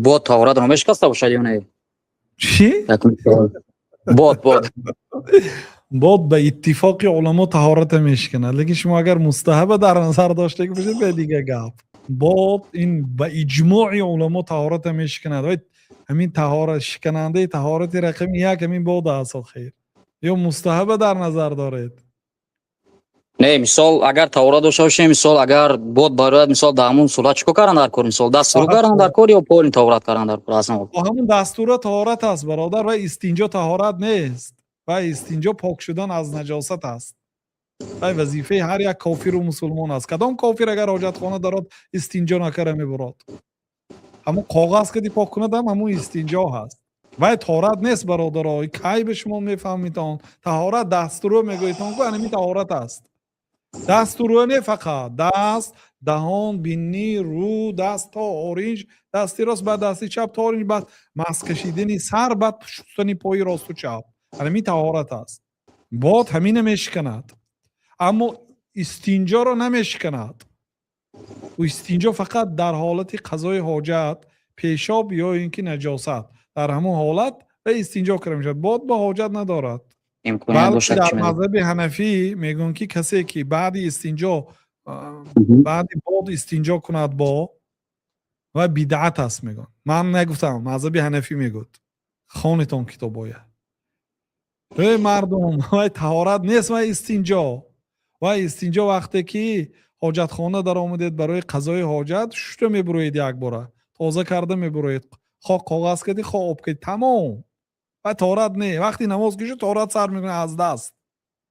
باد تورات رو میشکسته باشد یا نه؟ چی؟ یک مثال. باد باد به اتفاق علما طهارت میشکنه، لیکن شما اگر مستحب در نظر داشته باشید به دیگه گپ. باد این به اجماع علما طهارت میشکنه و همین طهارت شکننده طهارت رقم یک همین باد است خیر. یا مستحب در نظر دارید؟ نه مثال اگر تورات داشته باشه، مثال اگر باد باید مثال دامون صورت چیکار کردن در کار، مثال دست رو کردن در کار یا پول تورات کردن در کار اصلا با همون دستور طهارت است برادر، و استنجا طهارت نیست و استنجا پاک شدن از نجاست است. و وظیفه هر یک کافر و مسلمان است. کدام کافر اگر حاجت خانه دارد استنجا نکره میبرد؟ همون کاغذ که دی پاک کنه دم همون استنجا هست و طهارت نیست برادرای. کی به شما میفهمیتان طهارت دستور میگویتان که همین طهارت است. دستور نه فقط دست، دهان، بینی، رو، دست تا اورنج، دستی راست بعد دستی چپ تا اورنج، بعد ماسک کشیدنی سر، بعد شستنی پای راست و چپ. همین طهارت است. باد همین میشکند اما استنجا را نمیشکند. و استنجا فقط در حالت قضای حاجت، پیشاب یا اینکه نجاست، در همون حالت و استنجا کرده میشد. باد با حاجت ندارد. امکانیت بلکه داشته در چی میگه؟ مذهب حنفی میگن که کسی که بعد استنجا بعد باد استنجا کند با و بدعت است میگن. من نگفتم، مذهب حنفی میگفت. خونتون کتاب باید مردم و طهارت نیست و استنجا. و استنجا وقتی که حاجت خانه در آمدید برای قضای حاجت شوره میبروید، یک باره تازه کرده میبروید، خواه کاغذ کردی خواه آب کردی، تمام. و طهارت نه. وقتی نماز کشید طهارت سر میکنه از دست.